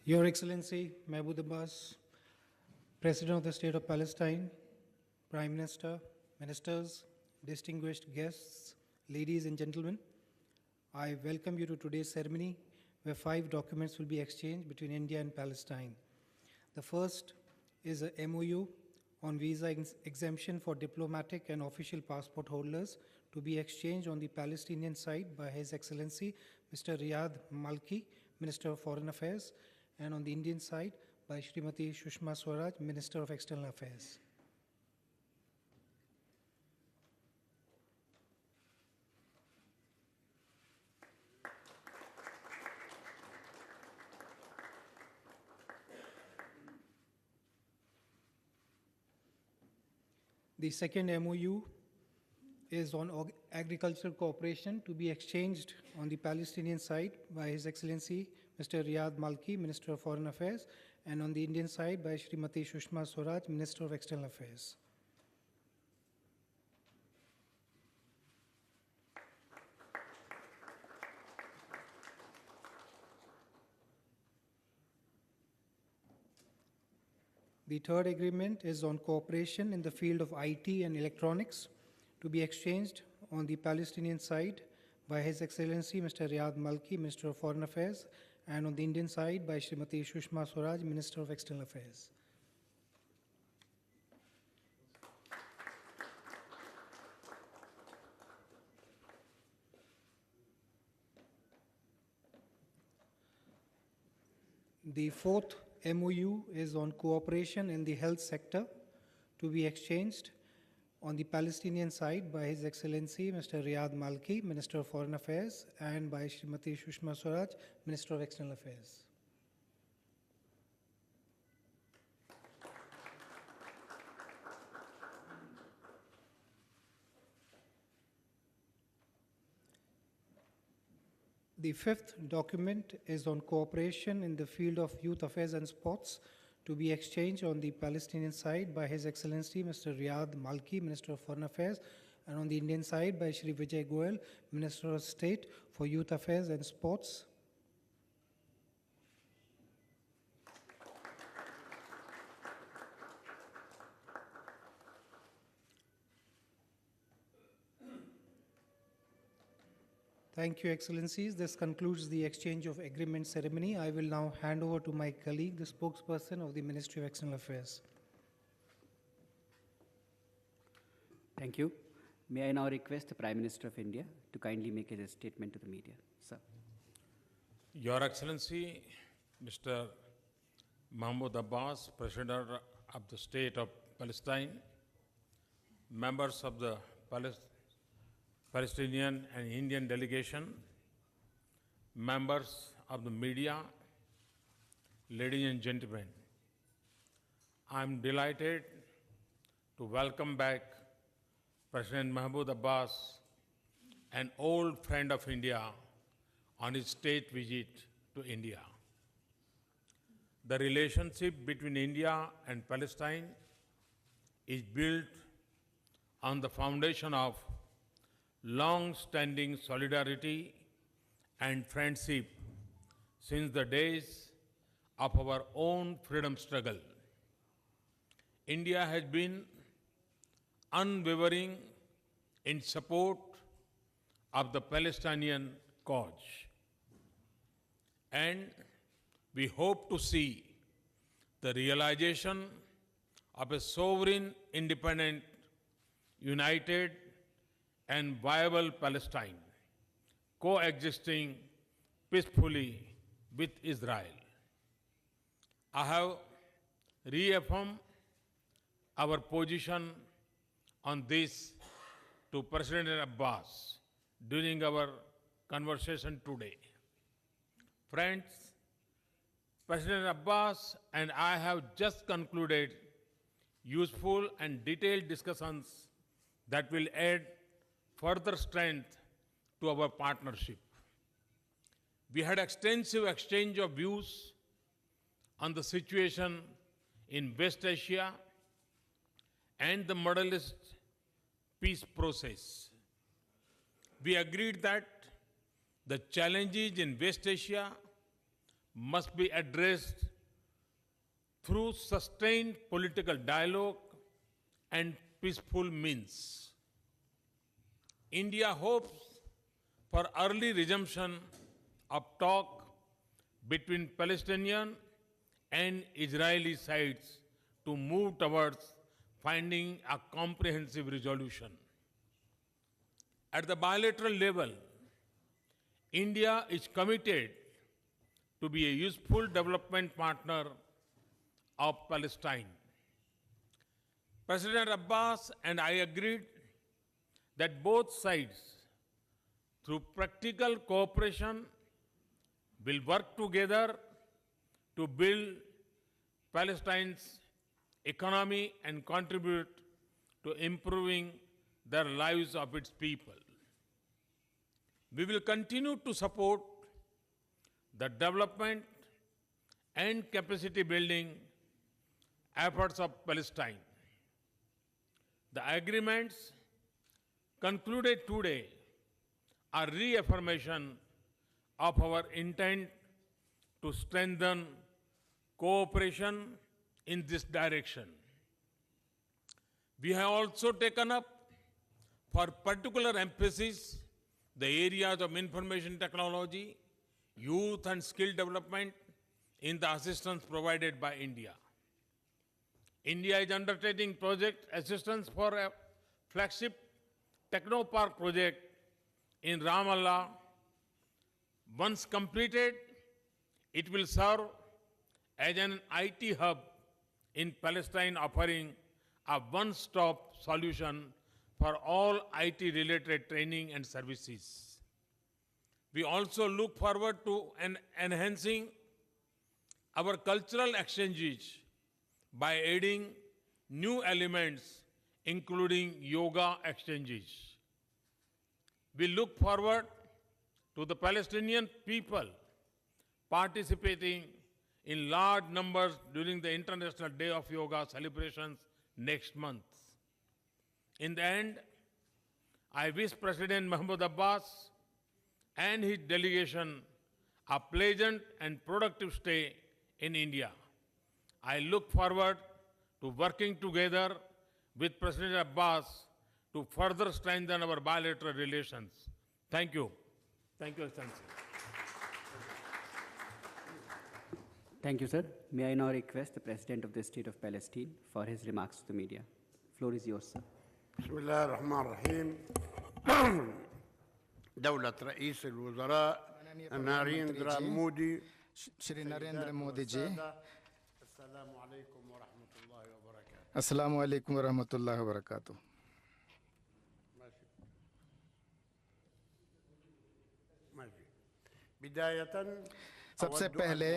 Your Excellency Mahmoud Abbas, President of the State of Palestine, Prime Minister, Ministers, distinguished guests, ladies and gentlemen, I welcome you to today's ceremony where 5 documents will be exchanged between India and Palestine. The first is a MOU on visa exemption for diplomatic and official passport holders to be exchanged on the Palestinian side by His Excellency Mr. Riyad Malki, Minister of Foreign Affairs, and on the Indian side by Srimati Sushma Swaraj, Minister of External Affairs. The second MOU is on agricultural cooperation to be exchanged on the Palestinian side by His Excellency Mr. Riyad Malki, Minister of Foreign Affairs, and on the Indian side by Srimati Sushma Swaraj, Minister of External Affairs. The third agreement is on cooperation in the field of IT and electronics to be exchanged on the Palestinian side by His Excellency Mr. Riyad Malki, Minister of Foreign Affairs, and on the Indian side by Srimati Sushma Swaraj, Minister of External Affairs. The fourth MOU is on cooperation in the health sector to be exchanged on the Palestinian side by His Excellency Mr. Riyad Malki, Minister of Foreign Affairs, and by Srimati Sushma Swaraj, Minister of External Affairs. The fifth document is on cooperation in the field of youth affairs and sports to be exchanged on the Palestinian side by His Excellency Mr. Riyad Malki, Minister of Foreign Affairs, and on the Indian side by Shri Vijay Goyal, Minister of State for Youth Affairs and Sports. Thank you, Excellencies. This concludes the exchange of agreement ceremony. I will now hand over to my colleague, the spokesperson of the Ministry of External Affairs. Thank you. May I now request the Prime Minister of India to kindly make a statement to the media. Sir. Your Excellency, Mr. Mahmoud Abbas, President of the State of Palestine, members of the Palestinian and Indian delegation, members of the media, ladies and gentlemen, I am delighted to welcome back President Mahmoud Abbas, an old friend of India, on his state visit to India. The relationship between India and Palestine is built on the foundation of long-standing solidarity and friendship since the days of our own freedom struggle. India has been unwavering in support of the Palestinian cause, and we hope to see the realization of a sovereign, independent, united, and viable Palestine, coexisting peacefully with Israel. I have reaffirmed our position on this to President Abbas during our conversation today. Friends, President Abbas and I have just concluded useful and detailed discussions that will add further strength to our partnership. We had extensive exchange of views on the situation in West Asia and the Middle East peace process. We agreed that the challenges in West Asia must be addressed through sustained political dialogue and peaceful means. India hopes for early resumption of talk between Palestinian and Israeli sides to move towards finding a comprehensive resolution. At the bilateral level, India is committed to be a useful development partner of Palestine. President Abbas and I agreed that both sides, through practical cooperation, will work together to build Palestine's economy and contribute to improving the lives of its people. We will continue to support the development and capacity building efforts of Palestine. The agreements concluded today are reaffirmation of our intent to strengthen cooperation in this direction. We have also taken up for particular emphasis the areas of information technology, youth and skill development in the assistance provided by India. India is undertaking project assistance for a flagship Technopark project in Ramallah. Once completed, it will serve as an IT hub in Palestine, offering a one-stop solution for all IT-related training and services. We also look forward to enhancing our cultural exchanges by adding new elements, including yoga exchanges. We look forward to the Palestinian people participating in large numbers during the International Day of Yoga celebrations next month. In the end, I wish President Mahmoud Abbas and his delegation a pleasant and productive stay in India. I look forward to working together with President Abbas to further strengthen our bilateral relations. Thank you. Thank you, Excellency. Thank you, sir. May I now request the President of the State of Palestine for his remarks to the media. Floor is yours, sir. بسم الله الرحمن الرحيم. دولة رئيس الوزراء ناريندرا مودي Shri Narendra Modi ji السلام عليكم ورحمة الله وبركاته. अस्सलाम वालेकुम वरहमतुल्लाहि वबरकातुहू। ماشي. بداية सबसे पहले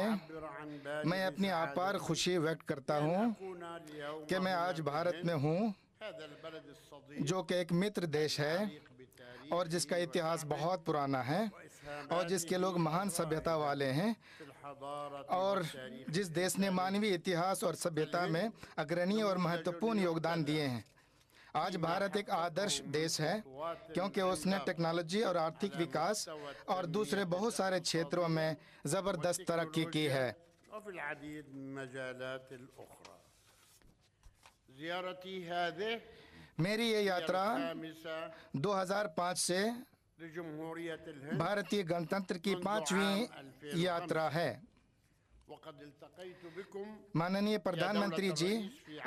मैं अपनी अपार खुशी व्यक्त करता हूँ कि मैं आज भारत में हूँ, هذا البلد الصديق जो कि एक मित्र देश है और जिसका इतिहास बहुत पुराना है और जिसके लोग महान सभ्यता वाले हैं في الحضارة और जिस देश ने मानवीय इतिहास और सभ्यता में अग्रणी और महत्वपूर्ण योगदान दिए हैं। आज भारत एक आदर्श देश है क्योंकि उसने टेक्नोलॉजी और आर्थिक विकास और दूसरे बहुत सारे क्षेत्रों में ज़बरदस्त तरक्की की है। وفي العديد من المجالات الأخرى. زيارتي هذه मेरी ये यात्रा الخامسة 2005 से لجمهورية الهند भारतीय गणतंत्र की 5वीं यात्रा है। وقد التقيت بكم माननीय प्रधानमंत्री जी,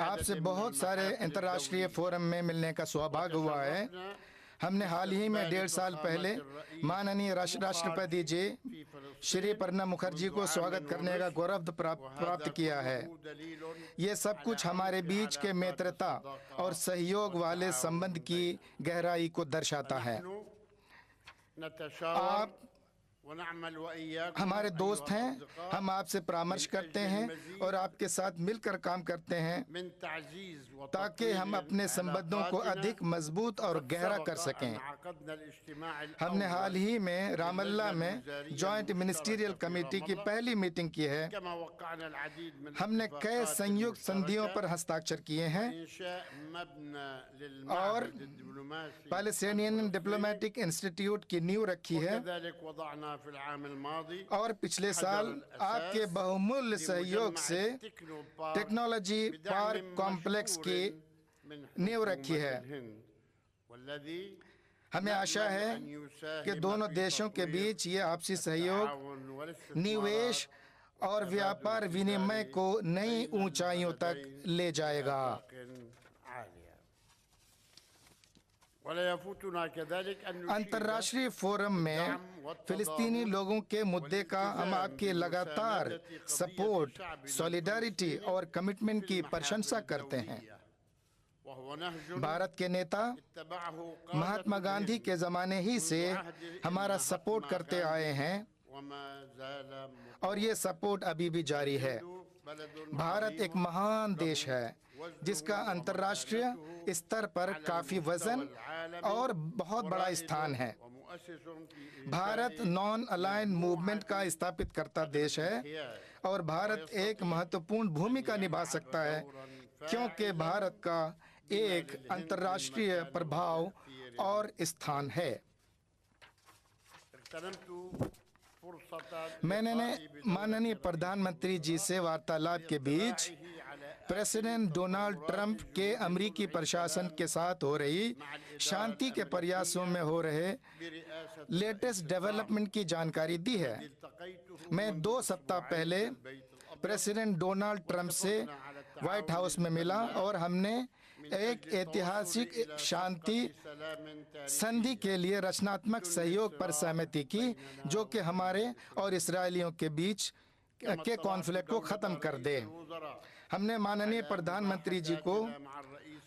आपसे बहुत सारे अंतर्राष्ट्रीय फोरम में मिलने का सौभाग्य हुआ है। हमने हाल ही में 1.5 साल पहले माननीय राष्ट्रपति जी श्री प्रणब मुखर्जी को स्वागत करने का गौरव प्राप्त किया है। ये सब कुछ हमारे बीच के मित्रता और सहयोग वाले संबंध की गहराई को दर्शाता है। نتشاور आप ونعمل وإياكم हमारे दोस्त أيها हैं, الأصدقاء हम आपसे परामर्श करते हैं और आपके साथ मिलकर काम करते हैं من تعزيز ताकि हम अपने संबंधों को अधिक मजबूत और गहरा कर सकें। عقدنا الاجتماع हमने हाल ही में रामल्ला में जॉइंट मिनिस्ट्रियल कमेटी की पहली मीटिंग की है। كما وقعنا العديد من हमने कई संयुक्त संधियों पर हस्ताक्षर किए हैं إنشاء مبنى और للمعهد الدبلوماسي पैलेस्टीनियन डिप्लोमेटिक इंस्टीट्यूट की नींव रखी है وكذلك وضعنا وفقنا في العام الماضي और पिछले साल आपके बहुमूल्य सहयोग से टेक्नोलॉजी पार्क कॉम्प्लेक्स की नींव रखी है। हमें आशा है कि दोनों देशों के बीच ये आपसी सहयोग निवेश और व्यापार विनिमय को नई ऊंचाइयों तक ले जाएगा। अंतर्राष्ट्रीय फोरम में फिलिस्तीनी लोगों के मुद्दे का हम आपके लगातार सपोर्ट, सॉलिडारिटी और कमिटमेंट की प्रशंसा करते हैं। भारत के नेता महात्मा गांधी के जमाने ही से हमारा सपोर्ट करते आए हैं और ये सपोर्ट अभी भी जारी है। भारत एक महान देश है जिसका अंतर्राष्ट्रीय स्तर पर काफी वजन और बहुत बड़ा स्थान है। भारत नॉन अलाइन मूवमेंट का स्थापित करता देश है और भारत एक महत्वपूर्ण भूमिका निभा सकता है क्योंकि भारत का एक अंतर्राष्ट्रीय प्रभाव और स्थान है। मैंने माननीय प्रधानमंत्री जी से वार्तालाप के बीच प्रेसिडेंट डोनाल्ड ट्रंप के अमेरिकी प्रशासन के साथ हो रही शांति के प्रयासों में हो रहे लेटेस्ट डेवलपमेंट की जानकारी दी है। मैं 2 सप्ताह पहले प्रेसिडेंट डोनाल्ड ट्रंप से व्हाइट हाउस में मिला और हमने एक ऐतिहासिक शांति संधि के लिए रचनात्मक सहयोग पर सहमति की जो कि हमारे और इस्राएलियों के बीच के कॉन्फ्लिक्ट को खत्म कर दे। हमने माननीय प्रधानमंत्री जी को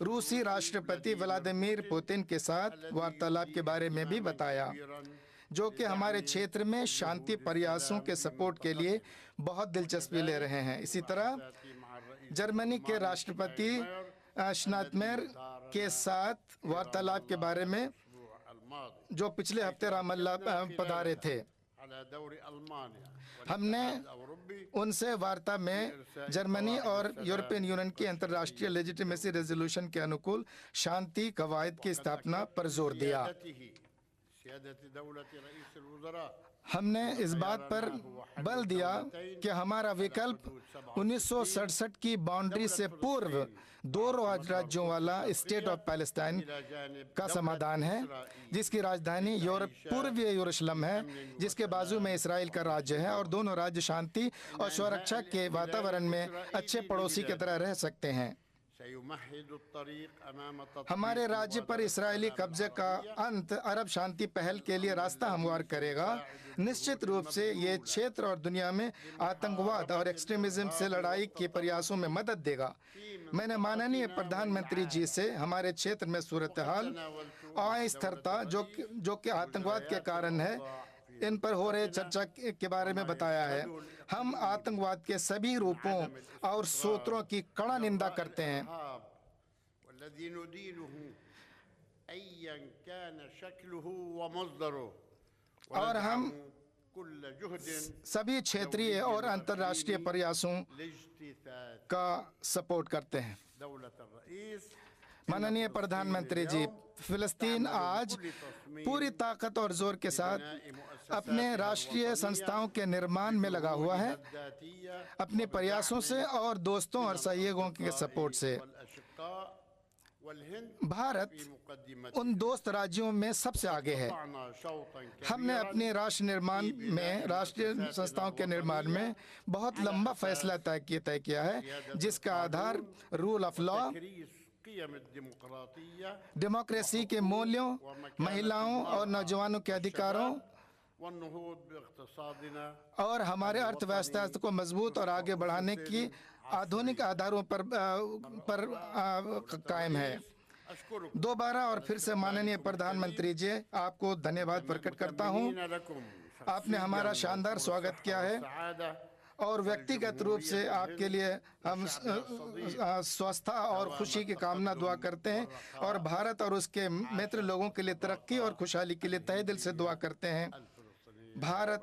रूसी राष्ट्रपति व्लादिमीर पुतिन के साथ वार्तालाप के बारे में भी बताया जो कि हमारे क्षेत्र में शांति प्रयासों के सपोर्ट के लिए बहुत दिलचस्पी ले रहे हैं। इसी तरह जर्मनी के राष्ट्रपति श्नाइडर के साथ वार्तालाप के बारे में जो पिछले हफ्ते रामल्ला पधारे थे। हमने उनसे वार्ता में जर्मनी और यूरोपियन यूनियन की अंतर्राष्ट्रीय लेजिटिमेसी रेजोल्यूशन के अनुकूल शांति कवायद की स्थापना पर जोर दिया। हमने इस बात पर बल दिया कि हमारा विकल्प 1967 की बाउंड्री से पूर्व 2 राज्यों वाला स्टेट ऑफ पैलेस्टाइन का समाधान है जिसकी राजधानी पूर्वीय यरूशलेम है, जिसके बाजू में इसराइल का राज्य है और दोनों राज्य शांति और सुरक्षा के वातावरण में अच्छे पड़ोसी की तरह रह सकते हैं। हमारे राज्य पर इस्राएली कब्जे का अंत अरब शांति पहल के लिए रास्ता हमवार करेगा। निश्चित रूप से ये क्षेत्र और दुनिया में आतंकवाद और एक्सट्रीमिज्म से लड़ाई के प्रयासों में मदद देगा। मैंने माननीय प्रधानमंत्री जी से हमारे क्षेत्र में सूरत हाल अस्थिरता जो कि आतंकवाद के कारण है इन पर हो रहे चर्चा के बारे में बताया है। हम आतंकवाद के सभी रूपों और सूत्रों की कड़ा निंदा करते हैं और हम सभी क्षेत्रीय और अंतर्राष्ट्रीय प्रयासों का सपोर्ट करते हैं। माननीय प्रधानमंत्री जी, फिलिस्तीन आज पूरी ताकत और जोर के साथ अपने राष्ट्रीय संस्थाओं के निर्माण में लगा हुआ है। अपने प्रयासों से और दोस्तों और सहयोगियों के सपोर्ट से भारत उन दोस्त राज्यों में सबसे आगे है। हमने अपने राष्ट्रीय संस्थाओं के निर्माण में बहुत लंबा फैसला तय किया है जिसका आधार रूल ऑफ लॉ, डेमोक्रेसी के मूल्यों, महिलाओं और नौजवानों के अधिकारों और हमारे अर्थव्यवस्था को मजबूत और आगे बढ़ाने की आधुनिक आधारों पर कायम है। दोबारा और फिर से माननीय प्रधानमंत्री जी, आपको धन्यवाद प्रकट करता हूं। आपने हमारा शानदार स्वागत किया है और व्यक्तिगत रूप से आपके लिए हम स्वस्थता और खुशी की कामना दुआ करते हैं और भारत और उसके मित्र लोगों के लिए तरक्की और खुशहाली के लिए तहे दिल से दुआ करते हैं। भारत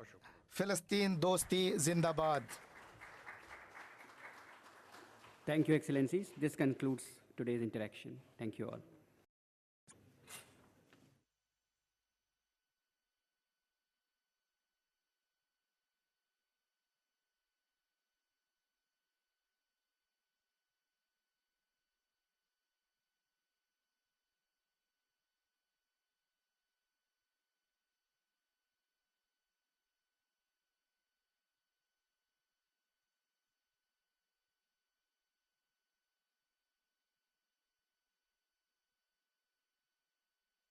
फिलिस्तीन दोस्ती जिंदाबाद। Thank you, Excellencies. This concludes today's interaction. Thank you all.